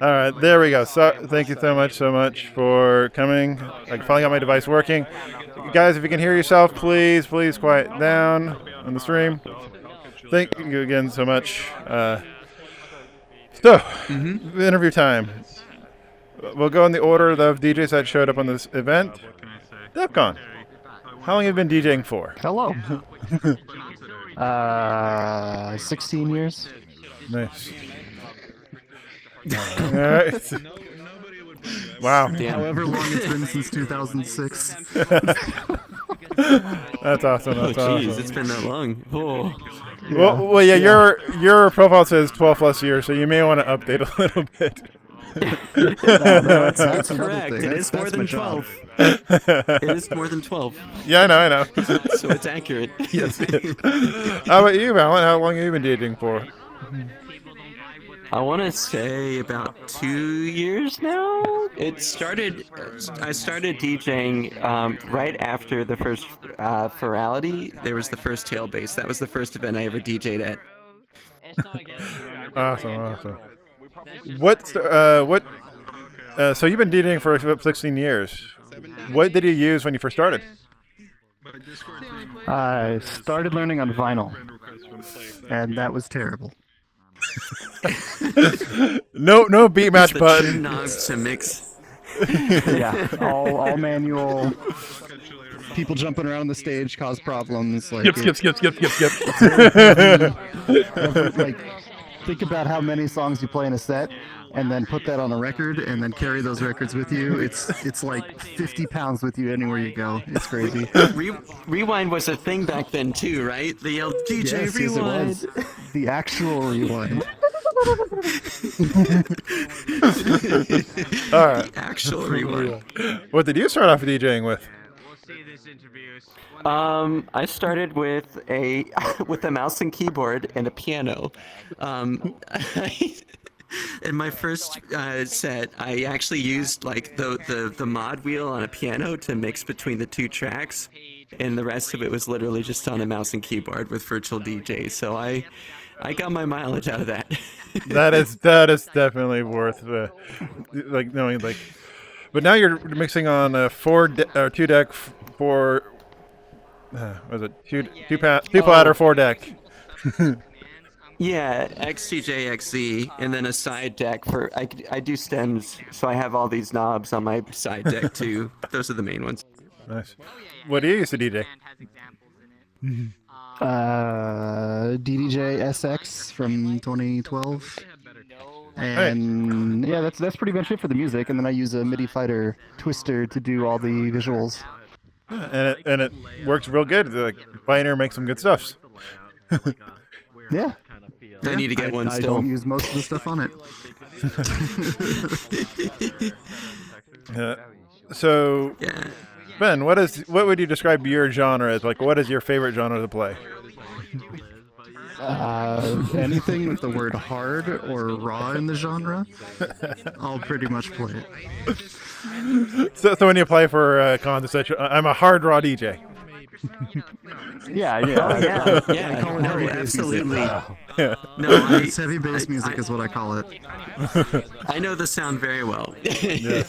All right, there we go. So, thank you so much for coming. I finally got my device working. Guys, if you can hear yourself, please quiet down on the stream. Thank you again so much. So, interview time. We'll go in the order of DJs that showed up on this event. DEFCON. How long have you been DJing for? Hello. 16 years. Nice. All right. Wow. Damn. However long it's been since 2006. That's awesome. That's awesome. It's been that long. Oh. Yeah. Well, yeah. Your profile says 12 plus years, so you may want to update a little bit. That's correct. It is more than 12. It is more than 12. Yeah, I know. So it's accurate. Yes. How about you, Valant? How long have you been DJing for? I want to say about 2 years now. I started DJing right after the first Ferality. There was the first Tailbase. That was the first event I ever DJ'd at. Awesome. So you've been DJing for 16 years. What did you use when you first started? I started learning on vinyl, and that was terrible. No beat match button. Knobs to mix. Yeah, all manual. People jumping around the stage cause problems. Like Skip. Like, think about how many songs you play in a set, and then put that on a record, and then carry those records with you. It's like 50 pounds with you anywhere you go. It's crazy. Rewind was a thing back then too, right? They yelled DJ yes, Rewind. Yes, it was. The actual rewind. All right. The actual rewind. What did you start off DJing with? I started with a mouse and keyboard and a piano. In my first set, I actually used like the mod wheel on a piano to mix between the two tracks, and the rest of it was literally just on a mouse and keyboard with virtual DJ. So I got my mileage out of that. that is definitely worth knowing like. But now you're mixing on a two deck four. Was it two platter 4 deck? Yeah, XTJ XZ, and then a side deck for I do stems, so I have all these knobs on my side deck too. Those are the main ones. Nice. What do you used to DJ? DDJ SX from 2012. And yeah, that's pretty much it for the music. And then I use a MIDI fighter twister to do all the visuals. And it works real good. The Pioneer makes some good stuff. Yeah. I need to get one still. I don't use most of the stuff on it. So, Ben, what would you describe your genre as? Like, what is your favorite genre to play? Anything with the word hard or raw in the genre, I'll pretty much play it. So when you play for cons, I'm a hard raw DJ. Yeah. Absolutely. Yeah. No, it's heavy bass music is what I call it. I know the sound very well. Yeah.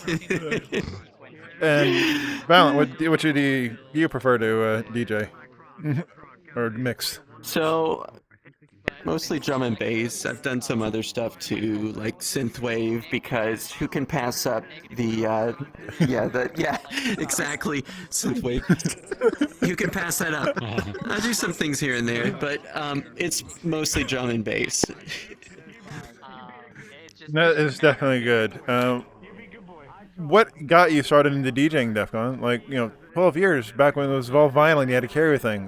And Valant, what do you prefer to DJ or mix? So, mostly drum and bass. I've done some other stuff too, like synthwave, because who can pass up exactly, synthwave. Who can pass that up? I do some things here and there, but it's mostly drum and bass. That is definitely good. What got you started into DJing, DEFCON? 12 years back when it was all vinyl and you had to carry everything.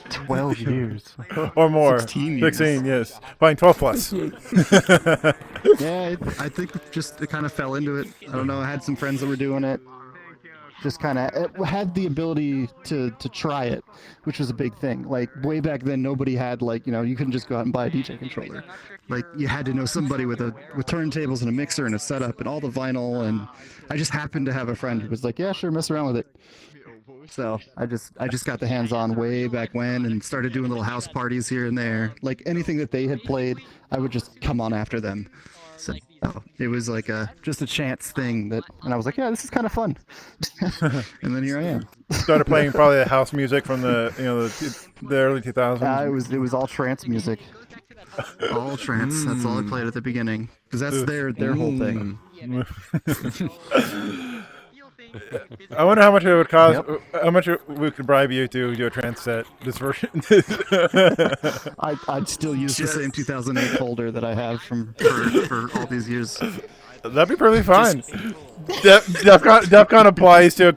12 years. Or more. 16 years. 16, yes. Fine, 12 plus. Yeah, I think it kind of fell into it. I don't know, I had some friends that were doing it. Just kind of had the ability to try it, which was a big thing. Like, way back then, nobody had, you couldn't just go out and buy a DJ controller. Like, you had to know somebody with turntables and a mixer and a setup and all the vinyl, and I just happened to have a friend who was like, yeah, sure, mess around with it. So I just got the hands on way back when and started doing little house parties here and there. Like, anything that they had played, I would just come on after them. So Oh, it was like just a chance thing and I was like, yeah, this is kind of fun. And then here I am. Started playing probably the house music from the the early 2000s. It was all trance music. All trance. That's all I played at the beginning because that's their whole thing. I wonder how much it would cost. Yep. How much we could bribe you to do a trance set. This version. I'd still use the same 2008 folder that I have for all these years. That'd be perfectly fine. DEFCON applies to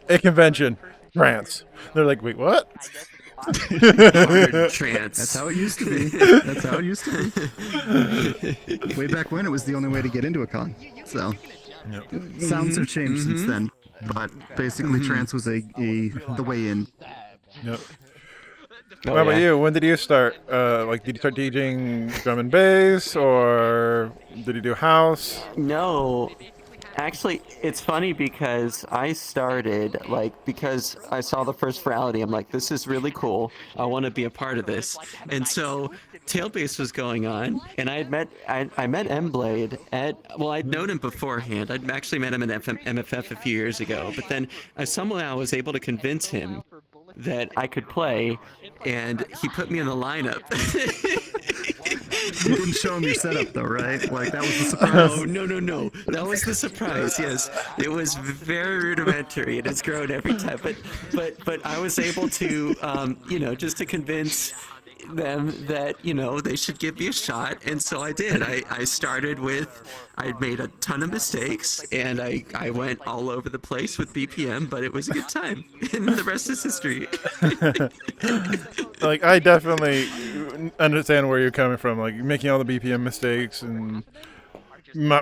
a convention. Trance. They're like, wait, what? Hard trance. That's how it used to be. That's how it used to be. Way back when, it was the only way to get into a con. So, sounds have changed since then. But basically, trance was the way in. Yep. Oh, How about yeah. you? When did you start? Did you start DJing drum and bass, or did you do house? No, actually, it's funny because I started because I saw the first Virality. I'm like, this is really cool. I want to be a part of this. And so Tailbass was going on, and I met M-Blade I'd known him beforehand. I'd actually met him at MFF a few years ago, but then I somehow was able to convince him that I could play, and he put me in the lineup. You didn't show him your setup, though, right? Like, that was the surprise. Oh, no. That was the surprise, yes. It was very rudimentary, and it's grown every time. But I was able to, just to convince them that, they should give me a shot. And so I did. I started I made a ton of mistakes, and I went all over the place with BPM, but it was a good time. And the rest is history. Like, I definitely understand where you're coming from. Like, making all the BPM mistakes and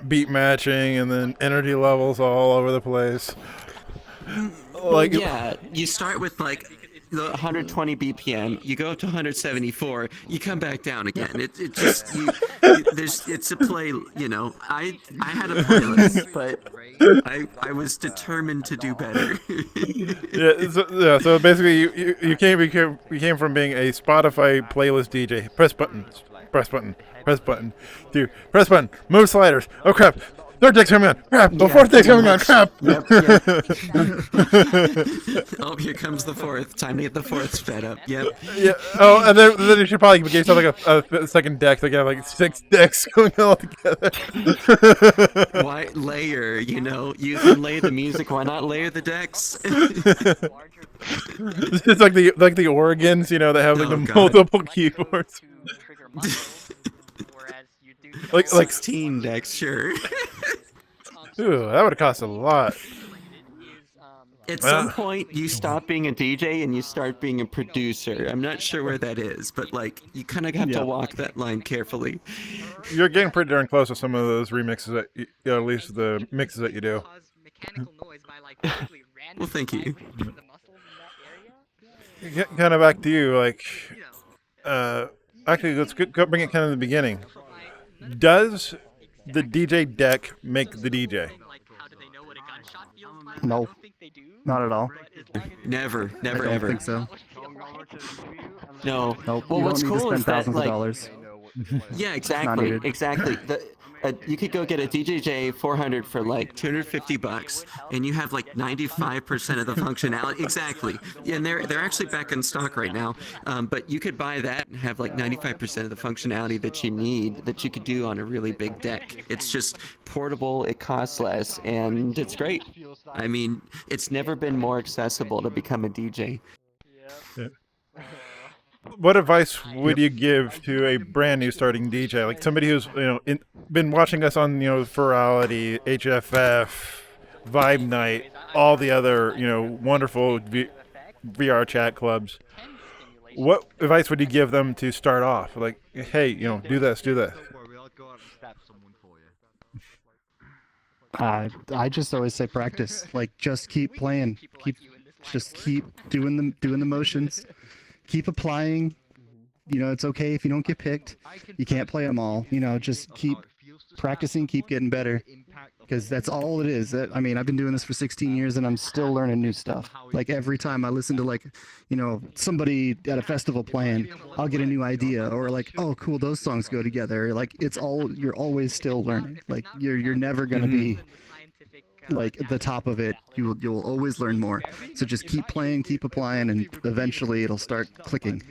beat matching, and then energy levels all over the place. Like, Yeah, you start with the 120 BPM, you go up to 174, you come back down again. It's a play. I had a playlist, but I was determined to do better. So basically, you came from being a Spotify playlist DJ. Press button, to press button, move sliders. Oh crap! Third deck's coming on. Crap! The fourth deck's coming on. Crap! Yep. Oh, here comes the fourth. Time to get the fourth sped up. Yep. Yeah. Oh, and then you should probably give yourself like a second deck. So you have like 6 decks going all together. Why layer? You can lay the music. Why not layer the decks? It's like the organs, that have like Oh, the God. multiple keyboards. like 16 decks, sure. Ooh, that would have cost a lot. At some point, you stop being a DJ and you start being a producer. I'm not sure where that is, but you kind of have to walk that line carefully. You're getting pretty darn close to some of those remixes that, at least the mixes that you do. Well, thank you. Kind of back to you, actually, let's go bring it kind of the beginning. Does the DJ deck make the DJ? No, not at all. Never, I don't ever. think so. No. Nope. Well, You what's don't need to cool spend is that thousands of dollars. yeah, not needed. exactly. You could go get a DJJ 400 for $250, and you have 95% of the functionality. Exactly, and they're actually back in stock right now. But you could buy that and have 95% of the functionality that you need, that you could do on a really big deck. It's just portable, it costs less, and it's great. I mean, it's never been more accessible to become a DJ. Yeah. What advice would you give to a brand new starting DJ, like somebody who's been watching us on Virality, HFF, Vibe Night, all the other wonderful VR chat clubs? What advice would you give them to start off? Like, hey, do this. I just always say practice. Just keep playing. Keep doing the motions. Keep applying. It's okay if you don't get picked. You can't play them all. Just keep practicing, keep getting better, because that's all it is. I mean, I've been doing this for 16 years and I'm still learning new stuff. Like every time I listen to like, somebody at a festival playing, I'll get a new idea, or like, oh cool, those songs go together. Like you're always still learning. Like you're never gonna be like at the top of it. You'll always learn more. So just keep playing, keep applying, and eventually it'll start clicking.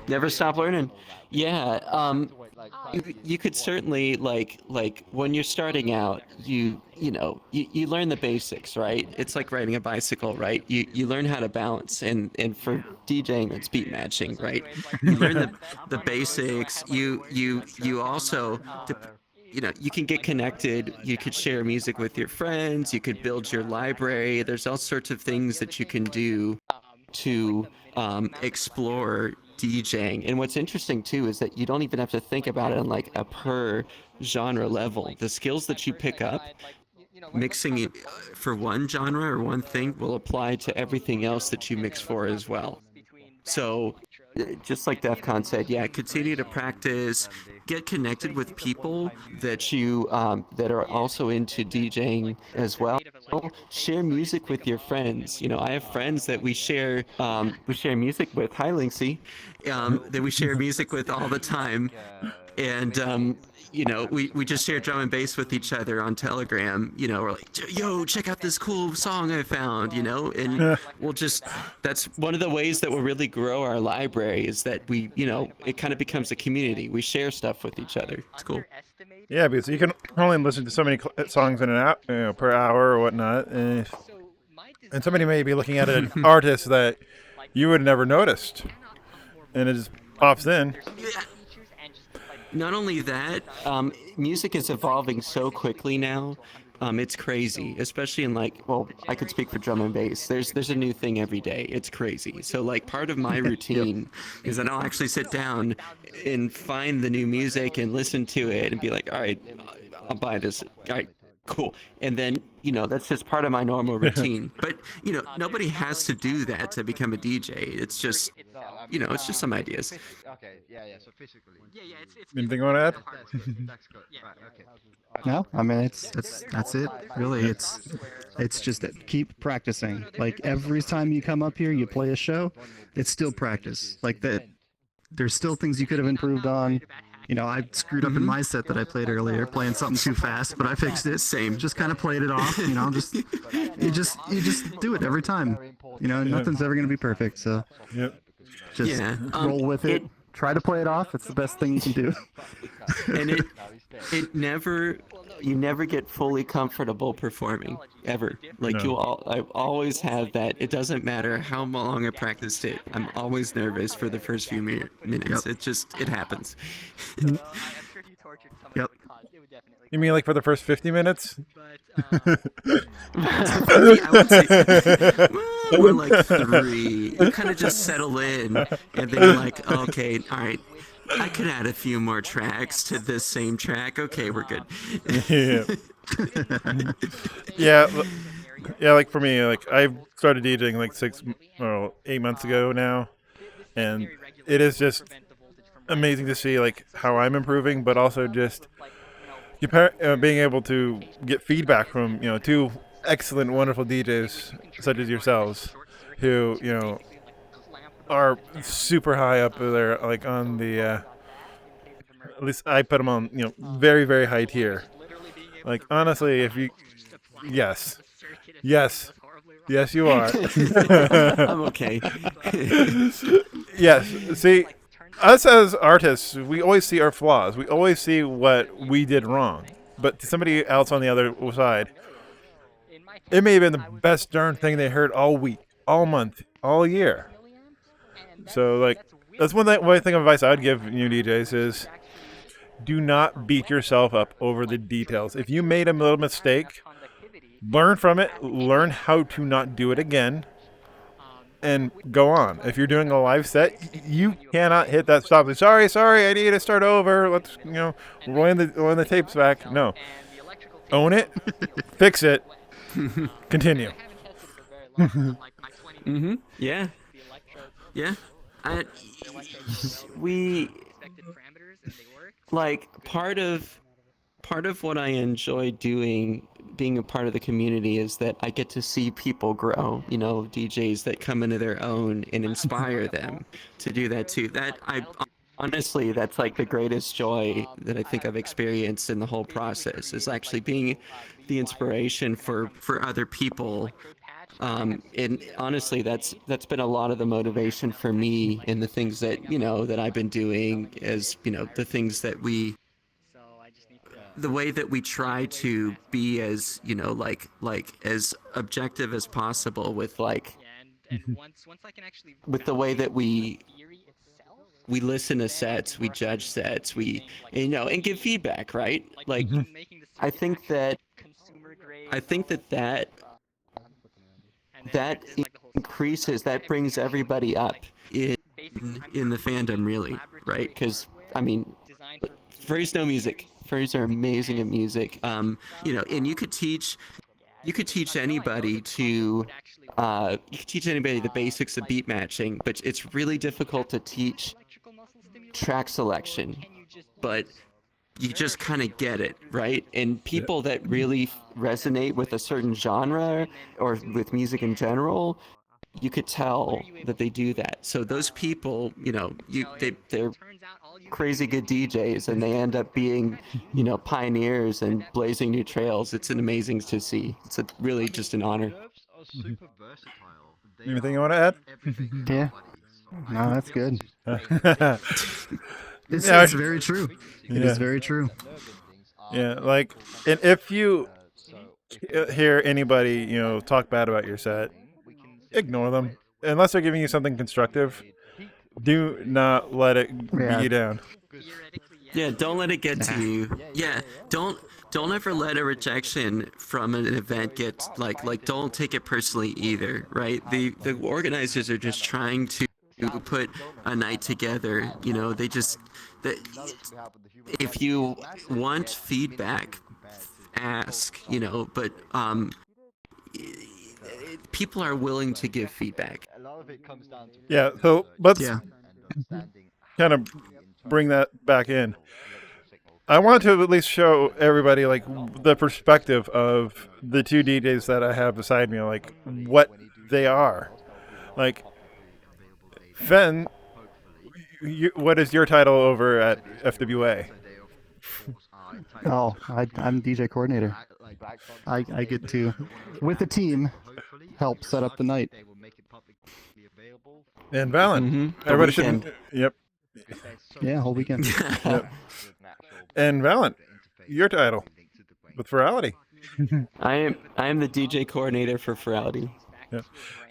Never stop learning. Yeah. You could certainly like when you're starting out, you learn the basics, right? It's like riding a bicycle, right? You learn how to balance, and for DJing, it's beat matching, right? You learn the basics. You also you can get connected. You could share music with your friends. You could build your library. There's all sorts of things that you can do to explore DJing. And what's interesting too is that you don't even have to think about it on like a per genre level. The skills that you pick up mixing it for one genre or one thing will apply to everything else that you mix for as well. So just like DEFCON said, yeah, continue to practice, get connected with people that you that are also into DJing as well. Share music with your friends. I have friends that we share music with. Hi, Linksy. That we share music with all the time, and we just share drum and bass with each other on Telegram. We're like, yo, check out this cool song I found. And that's one of the ways that we'll really grow our library, is that we, it kind of becomes a community. We share stuff with each other. It's cool. Yeah, because you can only listen to so many songs in an hour, per hour or whatnot, and somebody may be looking at an artist that you would never noticed, and it just pops in. Not only that, music is evolving so quickly now. It's crazy, especially in I could speak for drum and bass. There's a new thing every day. It's crazy. So part of my routine is that I'll actually sit down and find the new music and listen to it and be like, all right, I'll buy this. All right, cool. And then, that's just part of my normal routine. But, nobody has to do that to become a DJ. It's just, it's just some ideas. Okay, yeah, so physically. Yeah, Anything you want to add? That's good. Right, okay. No, I mean that's it. Really, it's just that keep practicing. Like every time you come up here, you play a show, it's still practice. Like that, there's still things you could have improved on. I screwed up in my set that I played earlier, playing something too fast, but I fixed it. Same. Just kind of played it off. You just do it every time. Nothing's ever gonna be perfect. So just roll with it. Try to play it off. It's the best thing you can do. And you never get fully comfortable performing ever. I always have that. It doesn't matter how long I practiced it. I'm always nervous for the first few minutes. Yep. It happens. Yep. You mean for the first 50 minutes? I would say more like 3. You kind of just settle in, and then you're like, okay, all right, I could add a few more tracks to this same track. Okay, we're good. Yeah. Yeah, for me, I started DJing 8 months ago now, and it is just amazing to see how I'm improving, but also just being able to get feedback from two excellent, wonderful DJs such as yourselves, who are super high up there, on the at least I put them on very, very high tier. Honestly, if you yes you are. I'm okay. Yes, see, us as artists, we always see our flaws. We always see what we did wrong. But to somebody else on the other side, it may have been the best darn thing they heard all week, all month, all year. So, that's one thing of advice I'd give new DJs is do not beat yourself up over the details. If you made a little mistake, learn from it, learn how to not do it again, and go on. If you're doing a live set, you cannot hit that stop. Sorry, I need to start over. Let's, rolling the tapes back. No. Own it, fix it, continue. Yeah. Yeah. like part of what I enjoy doing, being a part of the community, is that I get to see people grow. You know, DJs that come into their own and inspire them to do that too. That I honestly, that's like the greatest joy that I think I've experienced in the whole process, is actually being the inspiration for other people. And honestly, that's been a lot of the motivation for me in the things that, you know, that I've been doing, as, you know, the things that the way that we try to be as, you know, like as objective as possible with like with the way that we listen to sets, we judge sets, we, you know, and give feedback, right? Like, I think that I think that that increases, that brings everybody up in the fandom, really, right? Because I mean, furries know music. Furries are amazing at music. You know, and you could teach anybody to you could teach anybody the basics of beat matching, but it's really difficult to teach track selection. But you just kind of get it, right? And people that really resonate with a certain genre or with music in general, you could tell that they do that. So those people, you know, they're crazy good DJs, and they end up being, you know, pioneers and blazing new trails. It's an amazing to see. It's really just an honor. Nerves are super versatile. They Anything you are want to add? everything. Yeah. Buddies. No, that's good. It's, Yeah, it's very true. It is Yeah. very true. Yeah, like, and if you hear anybody, you know, talk bad about your set, ignore them. Unless they're giving you something constructive, do not let it beat Yeah. you down. Yeah, don't let it get to you. Yeah, don't ever let a rejection from an event get like don't take it personally either, right? The organizers are just trying to put a night together. You know, they just that if you want feedback, ask. You know, but people are willing to give feedback. A lot of it comes down to Yeah, so let's Yeah. kind of bring that back in. I want to at least show everybody like the perspective of the two DJs that I have beside me, like what they are. Like, Fen, what is your title over at FWA? Oh, I'm DJ coordinator. I get to, with the team, help set up the night. And Valant. Mm-hmm. Everybody should. Yep. Yeah, whole weekend. Yep. And Valant, your title with Virality. I am the DJ coordinator for Virality. Yeah.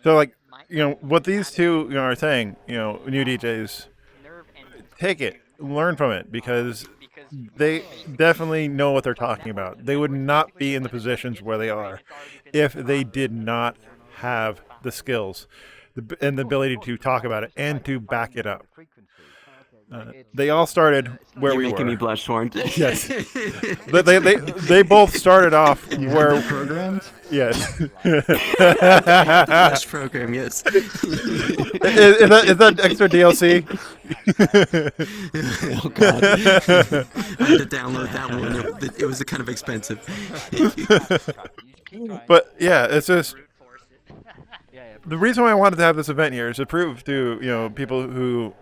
So, like, you know, what these two, you know, are saying, you know, new DJs, take it, learn from it, because they definitely know what they're talking about. They would not be in the positions where they are if they did not have the skills and the ability to talk about it and to back it up. They all started where You're we making were. me blush, Warren. Yes. They both started off You where. have that programmed? Yes. Blush program, yes. Is that extra DLC? Oh God. I had to download that one. It was kind of expensive. But yeah, it's just the reason why I wanted to have this event here is to prove to, you know, people who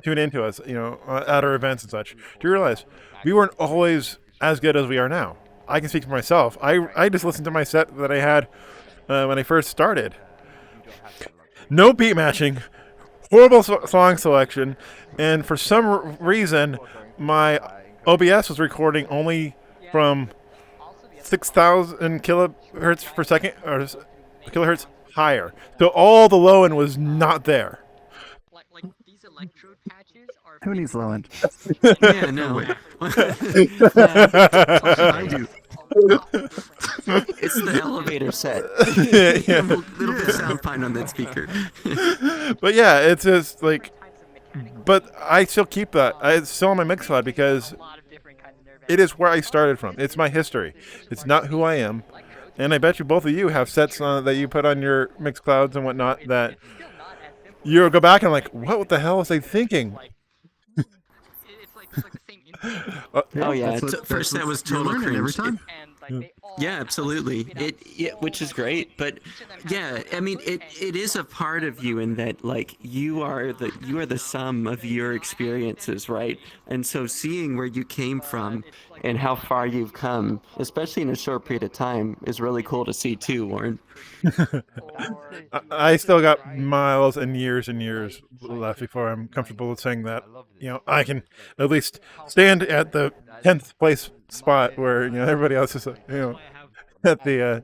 tune into us, you know, at our events and such, to realize we weren't always as good as we are now. I can speak for myself. I just listened to my set that I had when I first started. No beat matching, horrible song selection, and for some reason my OBS was recording only from 6,000 kilohertz per second, or kilohertz higher. So all the low end was not there. Who needs low end? Yeah, no. I do. It's the elevator set. Yeah. Little bit of sound fine on that speaker. But yeah, it's just like, but I still keep that. It's still on my Mixcloud because it is where I started from. It's my history. It's not who I am. And I bet you both of you have sets that you put on your Mixclouds and whatnot that you go back and like, what the hell was I thinking? Oh yeah, that's first that what was you're total learning every cringe. time. Yeah, absolutely. Which is great, but yeah, I mean, it is a part of you in that, like, you are the sum of your experiences, right? And so seeing where you came from and how far you've come, especially in a short period of time, is really cool to see too, Warren. I still got miles and years left before I'm comfortable with saying that. I can at least stand at the 10th place spot where everybody else is at the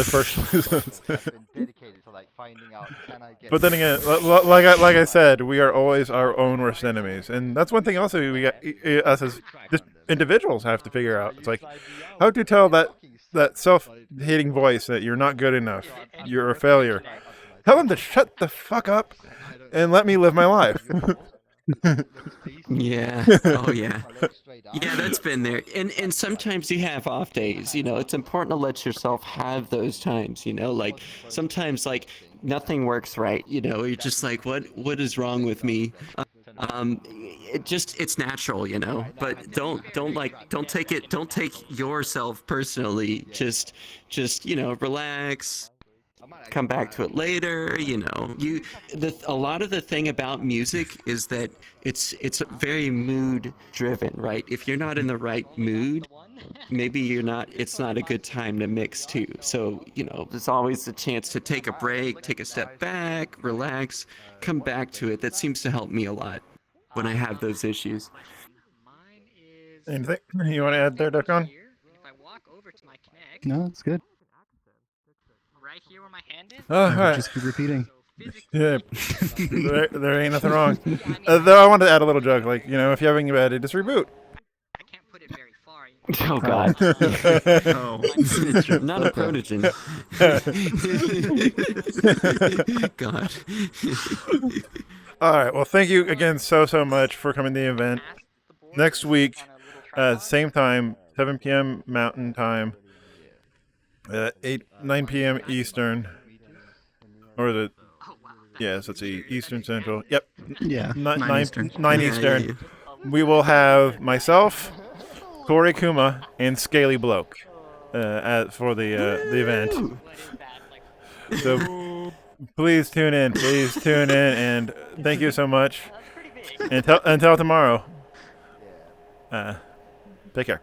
first place. But then again, like I said, we are always our own worst enemies, and that's one thing also we got us as just individuals have to figure out. It's like how to tell that self-hating voice that you're not good enough, you're a failure. Tell them to shut the fuck up and let me live my life. Yeah. Oh yeah. Yeah, that's been there. And sometimes you have off days, it's important to let yourself have those times, like sometimes like nothing works right, you're just like what is wrong with me? It's natural, but don't take yourself personally. Just, relax, come back to it later. A lot of the thing about music is that it's very mood driven, right? If you're not in the right mood, maybe it's not a good time to mix too. So there's always a chance to take a break, take a step back, relax, come back to it. That seems to help me a lot when I have those issues. Anything you want to add there, Ducon? No, it's good. Right here where my hand is. Oh, all right. Just keep repeating. Yeah, there ain't nothing wrong. Though I wanted to add a little joke, like if you're having a bad day, just reboot. I can't put it very far. Oh God. Oh. Not a protogen. God. All right. Well, thank you again so much for coming to the event. Next week, same time, 7 p.m. Mountain Time, 9 p.m. Eastern, or the yes, let's see, Eastern Central. Yep. Yeah, 9 Eastern. 9 Yeah, Eastern. yeah. We will have myself, Corey Kuma, and Scaly Bloke for the event. So please tune in. And thank you so much. Until tomorrow. Take care.